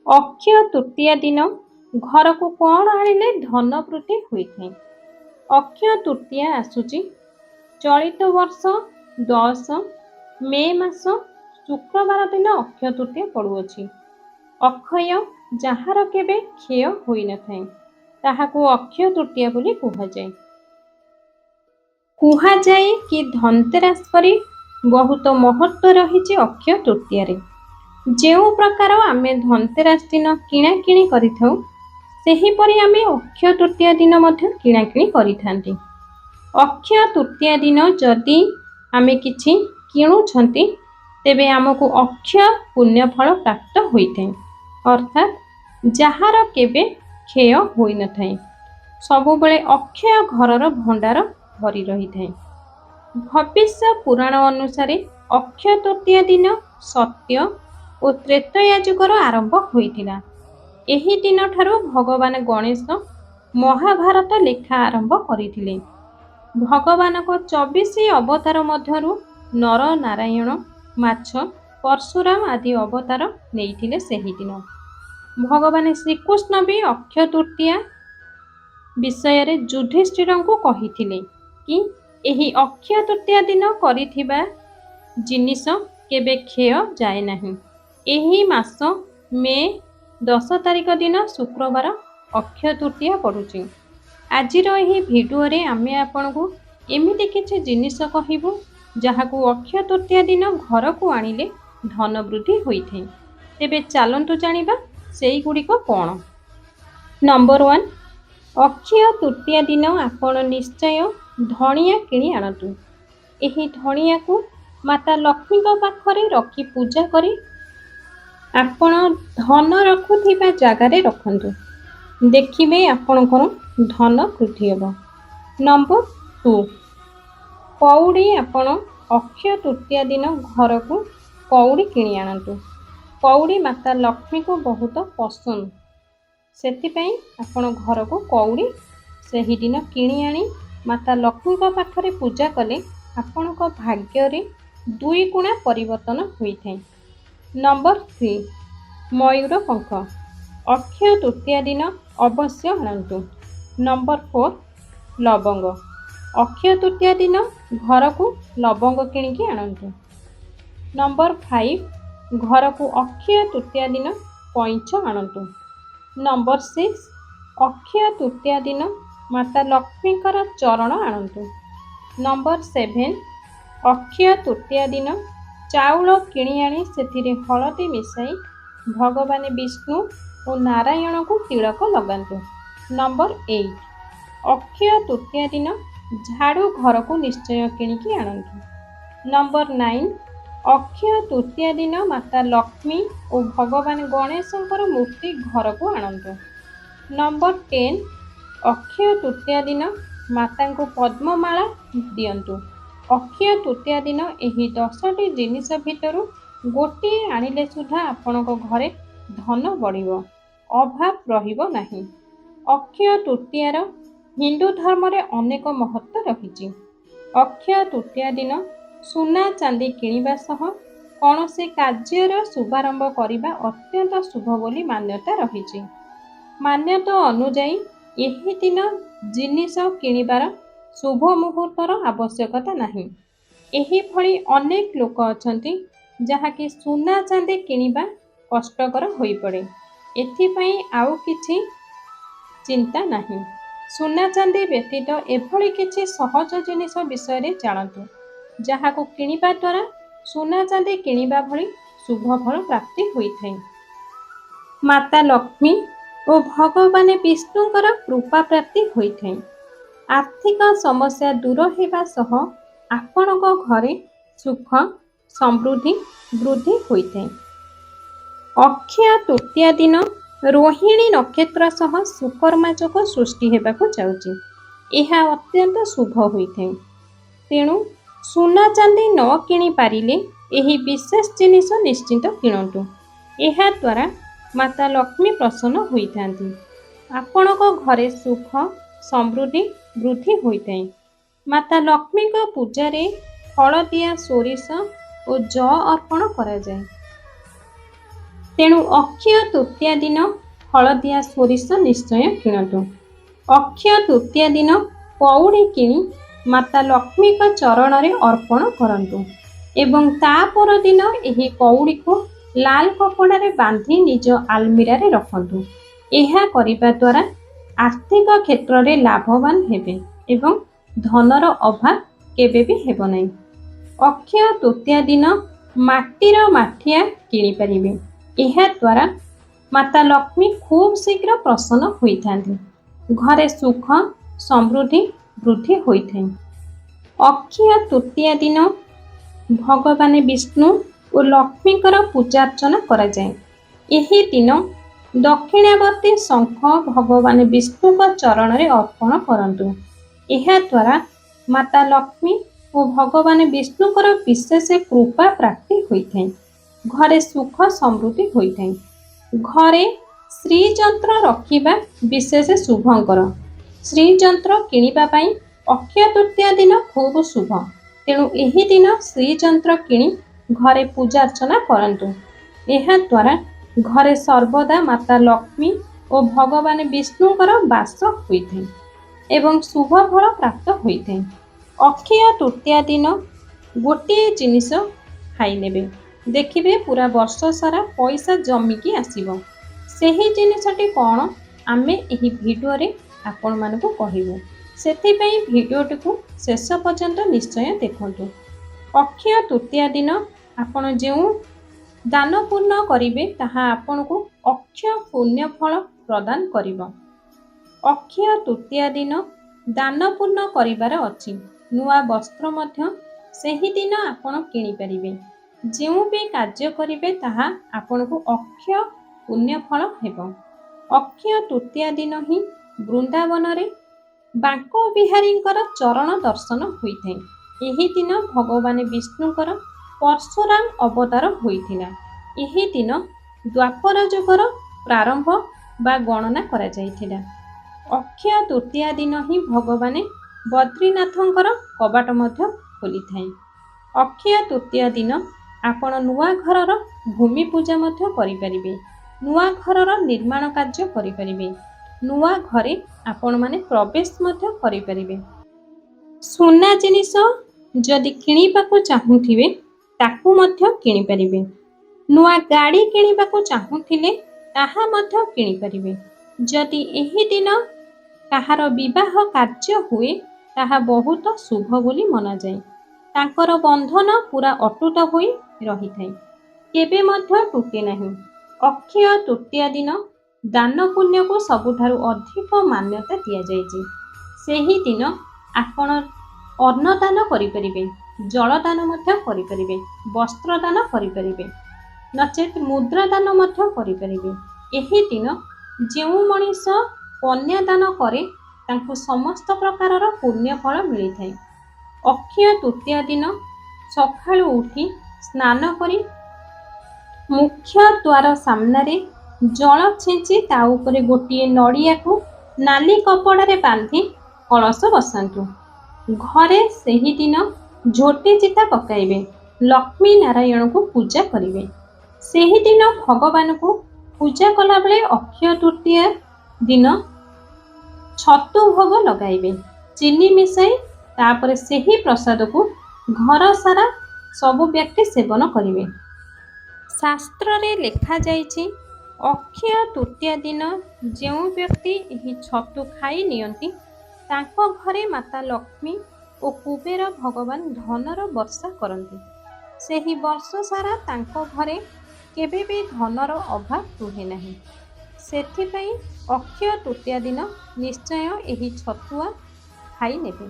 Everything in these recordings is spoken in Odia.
ଅକ୍ଷୟ ତୃତୀୟା ଦିନ ଘରକୁ କ'ଣ ଆଣିଲେ ଧନ ବୃଦ୍ଧି ହୋଇଥାଏ? ଅକ୍ଷୟ ତୃତୀୟା ଆସୁଛି ଚଳିତ ବର୍ଷ 10 ମେ ମାସ ଶୁକ୍ରବାର ଦିନ ଅକ୍ଷୟ ତୃତୀୟା ପଡ଼ୁଅଛି। ଅକ୍ଷୟ ଯାହାର କେବେ କ୍ଷୟ ହୋଇନଥାଏ ତାହାକୁ ଅକ୍ଷୟ ତୃତୀୟା ବୋଲି କୁହାଯାଏ। କୁହାଯାଏ କି ଧନତେରସ ପରି ବହୁତ ମହତ୍ତ୍ୱ ରହିଛି ଅକ୍ଷୟ ତୃତୀୟାରେ। ଯେଉଁ ପ୍ରକାର ଆମେ ଧନତେରସ ଦିନ କିଣାକିଣି କରିଥାଉ ସେହିପରି ଆମେ ଅକ୍ଷୟ ତୃତୀୟା ଦିନ ମଧ୍ୟ କିଣାକିଣି କରିଥାନ୍ତି। ଅକ୍ଷୟ ତୃତୀୟା ଦିନ ଯଦି ଆମେ କିଛି କିଣୁଛନ୍ତି ତେବେ ଆମକୁ ଅକ୍ଷୟ ପୁଣ୍ୟଫଳ ପ୍ରାପ୍ତ ହୋଇଥାଏ, ଅର୍ଥାତ୍ ଯାହାର କେବେ କ୍ଷୟ ହୋଇନଥାଏ, ସବୁବେଳେ ଅକ୍ଷୟ ଘରର ଭଣ୍ଡାର ଭରି ରହିଥାଏ। ଭବିଷ୍ୟ ପୁରାଣ ଅନୁସାରେ ଅକ୍ଷୟ ତୃତୀୟା ଦିନ ସତ୍ୟ ଓ ତ୍ରେତୟା ଯୁଗର ଆରମ୍ଭ ହୋଇଥିଲା। ଏହି ଦିନଠାରୁ ଭଗବାନ ଗଣେଶ ମହାଭାରତ ଲେଖା ଆରମ୍ଭ କରିଥିଲେ। ଭଗବାନଙ୍କ 24 ଅବତାର ମଧ୍ୟରୁ ନର ନାରାୟଣ, ମାଛ, ପରଶୁରାମ ଆଦି ଅବତାର ନେଇଥିଲେ ସେହିଦିନ। ଭଗବାନ ଶ୍ରୀକୃଷ୍ଣ ବି ଅକ୍ଷୟ ତୃତୀୟା ବିଷୟରେ ଯୁଧିଷ୍ଠିରଙ୍କୁ କହିଥିଲେ କି ଏହି ଅକ୍ଷୟ ତୃତୀୟା ଦିନ କରିଥିବା ଜିନିଷ କେବେ କ୍ଷୟ ଯାଏ ନାହିଁ। ଏହି ମାସ ମେ 10 ତାରିଖ ଦିନ ଶୁକ୍ରବାର ଅକ୍ଷୟ ତୃତୀୟା ପଡ଼ୁଛି। ଆଜିର ଏହି ଭିଡ଼ିଓରେ ଆମେ ଆପଣଙ୍କୁ ଏମିତି କିଛି ଜିନିଷ କହିବୁ ଯାହାକୁ ଅକ୍ଷୟ ତୃତୀୟା ଦିନ ଘରକୁ ଆଣିଲେ ଧନ ବୃଦ୍ଧି ହୋଇଥାଏ। ତେବେ ଚାଲନ୍ତୁ ଜାଣିବା ସେଇଗୁଡ଼ିକ କ'ଣ। ନମ୍ବର 1, ଅକ୍ଷୟ ତୃତୀୟା ଦିନ ଆପଣ ନିଶ୍ଚୟ ଧଣିଆ କିଣି ଆଣନ୍ତୁ। ଏହି ଧଣିଆକୁ ମାତା ଲକ୍ଷ୍ମୀଙ୍କ ପାଖରେ ରଖି ପୂଜା କରି ଆପଣ ଧନ ରଖୁଥିବା ଜାଗାରେ ରଖନ୍ତୁ। ଦେଖିବେ ଆପଣଙ୍କର ଧନ ବୃଦ୍ଧି ହେବ। ନମ୍ବର 2, କଉଡ଼ି ଆପଣ ଅକ୍ଷୟ ତୃତୀୟା ଦିନ ଘରକୁ କଉଡ଼ି କିଣି ଆଣନ୍ତୁ। କଉଡ଼ି ମାତା ଲକ୍ଷ୍ମୀଙ୍କୁ ବହୁତ ପସନ୍ଦ, ସେଥିପାଇଁ ଆପଣ ଘରକୁ କଉଡ଼ି ସେହିଦିନ କିଣି ଆଣି ମାତା ଲକ୍ଷ୍ମୀଙ୍କ ପାଖରେ ପୂଜା କଲେ ଆପଣଙ୍କ ଭାଗ୍ୟରେ 2 ଗୁଣା ପରିବର୍ତ୍ତନ ହୋଇଥାଏ। ନମ୍ବର 3, ମୟୂର ପଙ୍ଖ ଅକ୍ଷୟ ତୃତୀୟା ଦିନ ଅବଶ୍ୟ ଆଣନ୍ତୁ। ନମ୍ବର 4, ଲବଙ୍ଗ ଅକ୍ଷୟ ତୃତୀୟା ଦିନ ଘରକୁ ଲବଙ୍ଗ କିଣିକି ଆଣନ୍ତୁ। ନମ୍ବର 5, ଘରକୁ ଅକ୍ଷୟ ତୃତୀୟା ଦିନ କଇଁଛ ଆଣନ୍ତୁ। ନମ୍ବର 6, ଅକ୍ଷୟ ତୃତୀୟା ଦିନ ମାତା ଲକ୍ଷ୍ମୀଙ୍କର ଚରଣ ଆଣନ୍ତୁ। ନମ୍ବର 7, ଅକ୍ଷୟ ତୃତୀୟା ଦିନ ଚାଉଳ କିଣି ଆଣି ସେଥିରେ ହଳଦୀ ମିଶାଇ ଭଗବାନ ବିଷ୍ଣୁ ଓ ନାରାୟଣଙ୍କୁ ତିଳକ ଲଗାନ୍ତୁ। ନମ୍ବର 8, ଅକ୍ଷୟ ତୃତୀୟା ଦିନ ଝାଡ଼ୁ ଘରକୁ ନିଶ୍ଚୟ କିଣିକି ଆଣନ୍ତୁ। ନମ୍ବର 9, ଅକ୍ଷୟ ତୃତୀୟା ଦିନ ମାତା ଲକ୍ଷ୍ମୀ ଓ ଭଗବାନ ଗଣେଶଙ୍କର ମୂର୍ତ୍ତି ଘରକୁ ଆଣନ୍ତୁ। ନମ୍ବର 10, ଅକ୍ଷୟ ତୃତୀୟା ଦିନ ମାତାଙ୍କୁ ପଦ୍ମମାଳା ଦିଅନ୍ତୁ। ଅକ୍ଷୟ ତୃତୀୟା ଦିନ ଏହି 10ଟି ଜିନିଷ ଭିତରୁ ଗୋଟିଏ ଆଣିଲେ ସୁଦ୍ଧା ଆପଣଙ୍କ ଘରେ ଧନ ବଢ଼ିବ, ଅଭାବ ରହିବ ନାହିଁ। ଅକ୍ଷୟ ତୃତୀୟାର ହିନ୍ଦୁ ଧର୍ମରେ ଅନେକ ମହତ୍ତ୍ୱ ରହିଛି। ଅକ୍ଷୟ ତୃତୀୟା ଦିନ ସୁନା ଚାନ୍ଦି କିଣିବା ସହ କୌଣସି କାର୍ଯ୍ୟର ଶୁଭାରମ୍ଭ କରିବା ଅତ୍ୟନ୍ତ ଶୁଭ ବୋଲି ମାନ୍ୟତା ରହିଛି। ମାନ୍ୟତା ଅନୁଯାୟୀ ଏହି ଦିନ ଜିନିଷ କିଣିବାର ଶୁଭ ମୁହୂର୍ତ୍ତର ଆବଶ୍ୟକତା ନାହିଁ। ଏହିଭଳି ଅନେକ ଲୋକ ଅଛନ୍ତି ଯାହାକି ସୁନା ଚାନ୍ଦି କିଣିବା କଷ୍ଟକର ହୋଇପଡ଼େ। ଏଥିପାଇଁ ଆଉ କିଛି ଚିନ୍ତା ନାହିଁ। ସୁନା ଚାନ୍ଦି ବ୍ୟତୀତ ଏଭଳି କିଛି ସହଜ ଜିନିଷ ବିଷୟରେ ଜାଣନ୍ତୁ ଯାହାକୁ କିଣିବା ଦ୍ୱାରା ସୁନା ଚାନ୍ଦି କିଣିବା ଭଳି ଶୁଭ ଫଳ ପ୍ରାପ୍ତି ହୋଇଥାଏ। ମାତା ଲକ୍ଷ୍ମୀ ଓ ଭଗବାନ ବିଷ୍ଣୁଙ୍କର କୃପା ପ୍ରାପ୍ତି ହୋଇଥାଏ। ଆର୍ଥିକ ସମସ୍ୟା ଦୂର ହେବା ସହ ଆପଣଙ୍କ ଘରେ ସୁଖ ସମୃଦ୍ଧି ବୃଦ୍ଧି ହୋଇଥାଏ। ଅକ୍ଷୟ ତୃତୀୟା ଦିନ ରୋହିଣୀ ନକ୍ଷତ୍ର ସହ ସୁକର୍ମା ଯୋଗ ସୃଷ୍ଟି ହେବାକୁ ଯାଉଛି। ଏହା ଅତ୍ୟନ୍ତ ଶୁଭ ହୋଇଥାଏ। ତେଣୁ ସୁନା ଚାନ୍ଦି ନ କିଣି ପାରିଲେ ଏହି ବିଶେଷ ଜିନିଷ ନିଶ୍ଚିତ କିଣନ୍ତୁ। ଏହା ଦ୍ୱାରା ମାତା ଲକ୍ଷ୍ମୀ ପ୍ରସନ୍ନ ହୋଇଥାନ୍ତି। ଆପଣଙ୍କ ଘରେ ସୁଖ ସମୃଦ୍ଧି ବୃଦ୍ଧି ହୋଇଥାଏ। ମାତା ଲକ୍ଷ୍ମୀଙ୍କ ପୂଜାରେ ହଳଦିଆ ସୋରିଷ ଓ ଯଅ ଅର୍ପଣ କରାଯାଏ। ତେଣୁ ଅକ୍ଷୟ ତୃତୀୟା ଦିନ ହଳଦିଆ ସୋରିଷ ନିଶ୍ଚୟ କିଣନ୍ତୁ। ଅକ୍ଷୟ ତୃତୀୟା ଦିନ କଉଡ଼ି କିଣି ମାତା ଲକ୍ଷ୍ମୀଙ୍କ ଚରଣରେ ଅର୍ପଣ କରନ୍ତୁ ଏବଂ ତା ପରଦିନ ଏହି କଉଡ଼ିକୁ ଲାଲ କପଡ଼ାରେ ବାନ୍ଧି ନିଜ ଆଲମିରାରେ ରଖନ୍ତୁ। ଏହା କରିବା ଦ୍ୱାରା ଆର୍ଥିକ କ୍ଷେତ୍ରରେ ଲାଭବାନ ହେବେ ଏବଂ ଧନର ଅଭାବ କେବେ ବି ହେବ ନାହିଁ। ଅକ୍ଷୟ ତୃତୀୟା ଦିନ ମାଟିର ମାଠିଆ କିଣିପାରିବେ। ଏହା ଦ୍ୱାରା ମାତା ଲକ୍ଷ୍ମୀ ଖୁବ୍ ଶୀଘ୍ର ପ୍ରସନ୍ନ ହୋଇଥାନ୍ତି। ଘରେ ସୁଖ ସମୃଦ୍ଧି ବୃଦ୍ଧି ହୋଇଥାଏ। ଅକ୍ଷୟ ତୃତୀୟା ଦିନ ଭଗବାନ ବିଷ୍ଣୁ ଓ ଲକ୍ଷ୍ମୀଙ୍କର ପୂଜାର୍ଚ୍ଚନା କରାଯାଏ। ଏହି ଦିନ ଦକ୍ଷିଣାବର୍ତ୍ତୀ ଶଙ୍ଖ ଭଗବାନ ବିଷ୍ଣୁଙ୍କ ଚରଣରେ ଅର୍ପଣ କରନ୍ତୁ। ଏହା ଦ୍ୱାରା ମାତା ଲକ୍ଷ୍ମୀ ଓ ଭଗବାନ ବିଷ୍ଣୁଙ୍କର ବିଶେଷ କୃପା ପ୍ରାପ୍ତି ହୋଇଥାଏ। ଘରେ ସୁଖ ସମୃଦ୍ଧି ହୋଇଥାଏ। ଘରେ ଶ୍ରୀଯନ୍ତ୍ର ରଖିବା ବିଶେଷ ଶୁଭଙ୍କର। ଶ୍ରୀଯନ୍ତ୍ର କିଣିବା ପାଇଁ ଅକ୍ଷୟ ତୃତୀୟା ଦିନ ଖୁବ୍ ଶୁଭ। ତେଣୁ ଏହି ଦିନ ଶ୍ରୀଯନ୍ତ୍ର କିଣି ଘରେ ପୂଜାର୍ଚ୍ଚନା କରନ୍ତୁ। ଏହା ଦ୍ୱାରା ଘରେ ସର୍ବଦା ମାତା ଲକ୍ଷ୍ମୀ ଓ ଭଗବାନ ବିଷ୍ଣୁଙ୍କର ବାସ ହୋଇଥାଏ ଏବଂ ଶୁଭ ଫଳ ପ୍ରାପ୍ତ ହୋଇଥାଏ। ଅକ୍ଷୟ ତୃତୀୟା ଦିନ ଗୋଟିଏ ଜିନିଷ ଖାଇନେବେ, ଦେଖିବେ ପୁରା ବର୍ଷ ସାରା ପଇସା ଜମିକି ଆସିବ। ସେହି ଜିନିଷଟି କ'ଣ ଆମେ ଏହି ଭିଡ଼ିଓରେ ଆପଣମାନଙ୍କୁ କହିବୁ। ସେଥିପାଇଁ ଭିଡ଼ିଓଟିକୁ ଶେଷ ପର୍ଯ୍ୟନ୍ତ ନିଶ୍ଚୟ ଦେଖନ୍ତୁ। ଅକ୍ଷୟ ତୃତୀୟା ଦିନ ଆପଣ ଯେଉଁ ଦାନ ପୂର୍ଣ୍ଣ କରିବେ ତାହା ଆପଣଙ୍କୁ ଅକ୍ଷୟ ପୁଣ୍ୟ ଫଳ ପ୍ରଦାନ କରିବ। ଅକ୍ଷୟ ତୃତୀୟା ଦିନ ଦାନ ପୂର୍ଣ୍ଣ କରିବାର ଅଛି। ନୂଆ ବସ୍ତ୍ର ମଧ୍ୟ ସେହି ଦିନ ଆପଣ କିଣିପାରିବେ। ଯେଉଁ ବି କାର୍ଯ୍ୟ କରିବେ ତାହା ଆପଣଙ୍କୁ ଅକ୍ଷୟ ପୁଣ୍ୟ ଫଳ ହେବ। ଅକ୍ଷୟ ତୃତୀୟା ଦିନ ହିଁ ବୃନ୍ଦାବନରେ ବାଙ୍କ ବିହାରୀଙ୍କର ଚରଣ ଦର୍ଶନ ହୋଇଥାଏ। ଏହି ଦିନ ଭଗବାନ ବିଷ୍ଣୁଙ୍କର ପରଶୁରାମ ଅବତାର ହୋଇଥିଲା। ଏହି ଦିନ ଦ୍ୱାପର ଯୁଗର ପ୍ରାରମ୍ଭ ବା ଗଣନା କରାଯାଇଥିଲା। ଅକ୍ଷୟ ତୃତୀୟା ଦିନ ହିଁ ଭଗବାନ ବଦ୍ରିନାଥଙ୍କର କବାଟ ମଧ୍ୟ ଖୋଲିଥାଏ। ଅକ୍ଷୟ ତୃତୀୟା ଦିନ ଆପଣ ନୂଆ ଘରର ଭୂମି ପୂଜା ମଧ୍ୟ କରିପାରିବେ। ନୂଆ ଘରର ନିର୍ମାଣ କାର୍ଯ୍ୟ କରିପାରିବେ। ନୂଆ ଘରେ ଆପଣମାନେ ପ୍ରବେଶ ମଧ୍ୟ କରିପାରିବେ। ସୁନା ଜିନିଷ ଯଦି କିଣିବାକୁ ଚାହୁଁଥିବେ ତାକୁ ମଧ୍ୟ କିଣିପାରିବେ। ନୂଆ ଗାଡ଼ି କିଣିବାକୁ ଚାହୁଁଥିଲେ ତାହା ମଧ୍ୟ କିଣିପାରିବେ। ଯଦି ଏହି ଦିନ କାହାର ବିବାହ କାର୍ଯ୍ୟ ହୁଏ ତାହା ବହୁତ ଶୁଭ ବୋଲି ମନାଯାଏ। ତାଙ୍କର ବନ୍ଧନ ପୁରା ଅଟୁଟ ହୋଇ ରହିଥାଏ, କେବେ ମଧ୍ୟ ଟୁଟେ ନାହିଁ। ଅକ୍ଷୟ ତୃତୀୟା ଦିନ ଦାନ ପୁଣ୍ୟକୁ ସବୁଠାରୁ ଅଧିକ ମାନ୍ୟତା ଦିଆଯାଇଛି। ସେହି ଦିନ ଆପଣ ଅନ୍ନଦାନ କରିପାରିବେ, ଜଳଦାନ ମଧ୍ୟ କରିପାରିବେ, ବସ୍ତ୍ର ଦାନ କରିପାରିବେ, ନଚେତ୍ ମୁଦ୍ରା ଦାନ ମଧ୍ୟ କରିପାରିବେ। ଏହି ଦିନ ଯେଉଁ ମଣିଷ କନ୍ୟାଦାନ କରେ ତାଙ୍କୁ ସମସ୍ତ ପ୍ରକାରର ପୁଣ୍ୟ ଫଳ ମିଳିଥାଏ। ଅକ୍ଷୟ ତୃତୀୟା ଦିନ ସକାଳୁ ଉଠି ସ୍ନାନ କରି ମୁଖ୍ୟ ଦ୍ୱାର ସାମ୍ନାରେ ଜଳ ଛିଞ୍ଚି ତା ଉପରେ ଗୋଟିଏ ନଡ଼ିଆକୁ ନାଲି କପଡ଼ାରେ ବାନ୍ଧି କଳସ ବସାନ୍ତୁ। ଘରେ ସେହି ଦିନ ଝୋଟି ଚିତା ପକାଇବେ। ଲକ୍ଷ୍ମୀ ନାରାୟଣଙ୍କୁ ପୂଜା କରିବେ। ସେହି ଦିନ ଭଗବାନଙ୍କୁ ପୂଜା କଲାବେଳେ ଅକ୍ଷୟ ତୃତୀୟା ଦିନ ଛତୁ ଭୋଗ ଲଗାଇବେ, ଚିନି ମିଶାଇ। ତାପରେ ସେହି ପ୍ରସାଦକୁ ଘର ସାରା ସବୁ ବ୍ୟକ୍ତି ସେବନ କରିବେ। ଶାସ୍ତ୍ରରେ ଲେଖାଯାଇଛି ଅକ୍ଷୟ ତୃତୀୟା ଦିନ ଯେଉଁ ବ୍ୟକ୍ତି ଏହି ଛତୁ ଖାଇ ନିଅନ୍ତି ତାଙ୍କ ଘରେ ମାତା ଲକ୍ଷ୍ମୀ ଓ କୁବେର ଭଗବାନ ଧନର ବର୍ଷା କରନ୍ତି। ସେହି ବର୍ଷ ସାରା ତାଙ୍କ ଘରେ କେବେ ବି ଧନର ଅଭାବ ରୁହେ ନାହିଁ। ସେଥିପାଇଁ ଅକ୍ଷୟ ତୃତୀୟା ଦିନ ନିଶ୍ଚୟ ଏହି ଛତୁଆ ଖାଇ ନେବେ।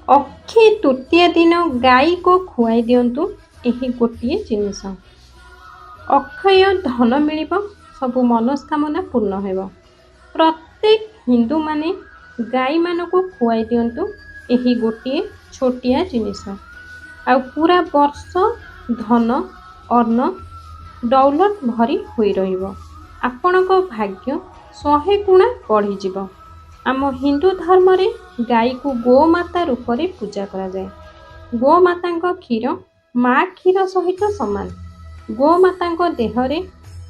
ଅକ୍ଷୟ ତୃତୀୟା ଦିନ ଗାଈକୁ ଖୁଆଇ ଦିଅନ୍ତୁ। ଏହି ଗୋଟିଏ ଜିନିଷ ଅକ୍ଷୟ ଧନ ମିଳିବ, ସବୁ ମନସ୍କାମନା ପୂର୍ଣ୍ଣ ହେବ। ପ୍ରତ୍ୟେକ ହିନ୍ଦୁମାନେ ଗାଈମାନଙ୍କୁ ଖୁଆଇ ଦିଅନ୍ତୁ। ଏହି ଗୋଟିଏ ଛୋଟିଆ ଜିନିଷ ଆଉ ପୁରା ବର୍ଷ ଧନ ଅନ୍ନ ଦୌଲତ ଭରି ହୋଇ ରହିବ। ଆପଣଙ୍କ ଭାଗ୍ୟ 100 ଗୁଣା ବଢ଼ିଯିବ। ଆମ ହିନ୍ଦୁ ଧର୍ମରେ ଗାଈକୁ ଗୋମାତା ରୂପରେ ପୂଜା କରାଯାଏ। ଗୋମାତାଙ୍କ କ୍ଷୀର ମା କ୍ଷୀର ସହିତ ସମାନ। ଗୋମାତାଙ୍କ ଦେହରେ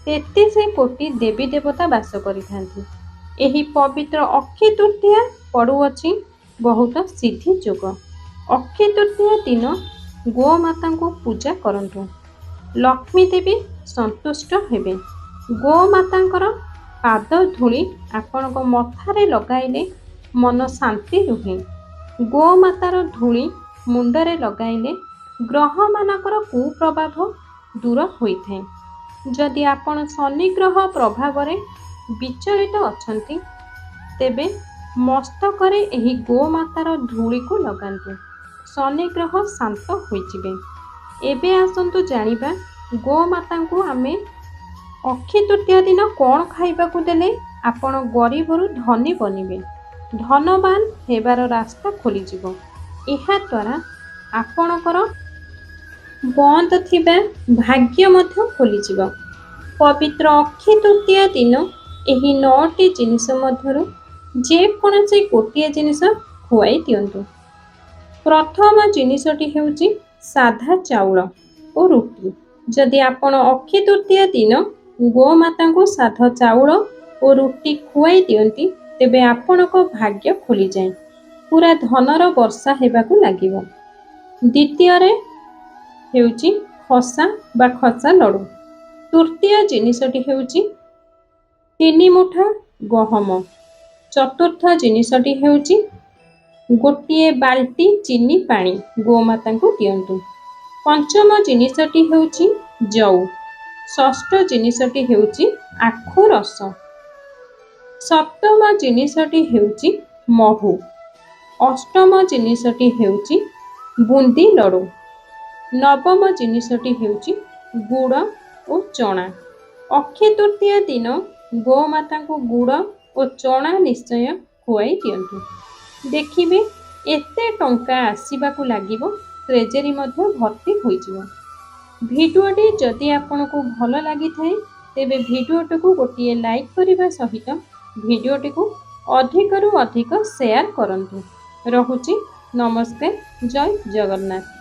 33 କୋଟି ଦେବୀ ଦେବତା ବାସ କରିଥାନ୍ତି। ଏହି ପବିତ୍ର ଅକ୍ଷୟ ତୃତୀୟା ପଡ଼ୁଅଛି ବହୁତ ସିଦ୍ଧି ଯୋଗ। ଅକ୍ଷୟ ତୃତୀୟା ଦିନ ଗୋମାତାଙ୍କୁ ପୂଜା କରନ୍ତୁ। ଲକ୍ଷ୍ମୀ ଦେବୀ ସନ୍ତୁଷ୍ଟ ହେବେ। ଗୋମାତାଙ୍କର ପାଦ ଧୂଳି ଆପଣଙ୍କ ମଥାରେ ଲଗାଇଲେ ମନ ଶାନ୍ତି ରୁହେ। ଗୋମାତାର ଧୂଳି ମୁଣ୍ଡରେ ଲଗାଇଲେ ଗ୍ରହମାନଙ୍କର କୁପ୍ରଭାବ ଦୂର ହୋଇଥାଏ। ଯଦି ଆପଣ ଶନି ଗ୍ରହ ପ୍ରଭାବରେ ବିଚଳିତ ଅଛନ୍ତି, ତେବେ ମସ୍ତକରେ ଏହି ଗୋମାତାର ଧୂଳିକୁ ଲଗାନ୍ତୁ। ଶନି ଗ୍ରହ ଶାନ୍ତ ହୋଇଯିବେ। ଏବେ ଆସନ୍ତୁ ଜାଣିବା ଗୋମାତାଙ୍କୁ ଆମେ ଅକ୍ଷୟ ତୃତୀୟା ଦିନ କ'ଣ ଖାଇବାକୁ ଦେଲେ ଆପଣ ଗରିବରୁ ଧନୀ ବନିବେ, ଧନବାନ ହେବାର ରାସ୍ତା ଖୋଲିଯିବ। ଏହାଦ୍ୱାରା ଆପଣଙ୍କର ବନ୍ଦ ଥିବା ଭାଗ୍ୟ ମଧ୍ୟ ଖୋଲିଯିବ। ପବିତ୍ର ଅକ୍ଷୟ ତୃତୀୟା ଦିନ ଏହି 9ଟି ଜିନିଷ ମଧ୍ୟରୁ ଯେକୌଣସି ଗୋଟିଏ ଜିନିଷ ଖୁଆଇ ଦିଅନ୍ତୁ। ପ୍ରଥମ ଜିନିଷଟି ହେଉଛି ସାଧା ଚାଉଳ ଓ ରୁଟି। ଯଦି ଆପଣ ଅକ୍ଷୟ ତୃତୀୟା ଦିନ ଗୋମାତାଙ୍କୁ ସାଧା ଚାଉଳ ଓ ରୁଟି ଖୁଆଇ ଦିଅନ୍ତି, ତେବେ ଆପଣଙ୍କ ଭାଗ୍ୟ ଖୋଲିଯାଏ। ପୁରା ଧନର ବର୍ଷା ହେବାକୁ ଲାଗିବ। ଦ୍ୱିତୀୟରେ ହେଉଛି ଖସା ବା ଖସା ଲଡ଼ୁ। ତୃତୀୟ ଜିନିଷଟି ହେଉଛି 3 ମୁଠା ଗହମ। ଚତୁର୍ଥ ଜିନିଷଟି ହେଉଛି ଗୋଟିଏ ବାଲ୍ଟି ଚିନି ପାଣି ଗୋମାତାଙ୍କୁ ଦିଅନ୍ତୁ। ପଞ୍ଚମ ଜିନିଷଟି ହେଉଛି ଜଉ। ଷଷ୍ଠ ଜିନିଷଟି ହେଉଛି ଆଖୁ ରସ। ସପ୍ତମ ଜିନିଷଟି ହେଉଛି ମହୁ। ଅଷ୍ଟମ ଜିନିଷଟି ହେଉଛି ବୁନ୍ଦି ଲଡ଼ୁ। ନବମ ଜିନିଷଟି ହେଉଛି ଗୁଡ଼ ଓ ଚଣା। ଅକ୍ଷୟ ତୃତୀୟା ଦିନ ଗୋମାତାଙ୍କୁ ଗୁଡ଼ ଓ ଚଣା ନିଶ୍ଚୟ ଖୁଆଇ ଦିଅନ୍ତୁ। ଦେଖିବେ ଏତେ ଟଙ୍କା ଆସିବାକୁ ଲାଗିବ, ଟ୍ରେଜେରୀ ମଧ୍ୟ ଭର୍ତ୍ତି ହୋଇଯିବ। ଭିଡ଼ିଓଟି ଯଦି ଆପଣଙ୍କୁ ଭଲ ଲାଗିଥାଏ, ତେବେ ଭିଡ଼ିଓଟିକୁ ଗୋଟିଏ ଲାଇକ୍ କରିବା ସହିତ ଭିଡ଼ିଓଟିକୁ ଅଧିକରୁ ଅଧିକ ସେୟାର କରନ୍ତୁ। ରହୁଛି। ନମସ୍କାର। ଜୟ ଜଗନ୍ନାଥ।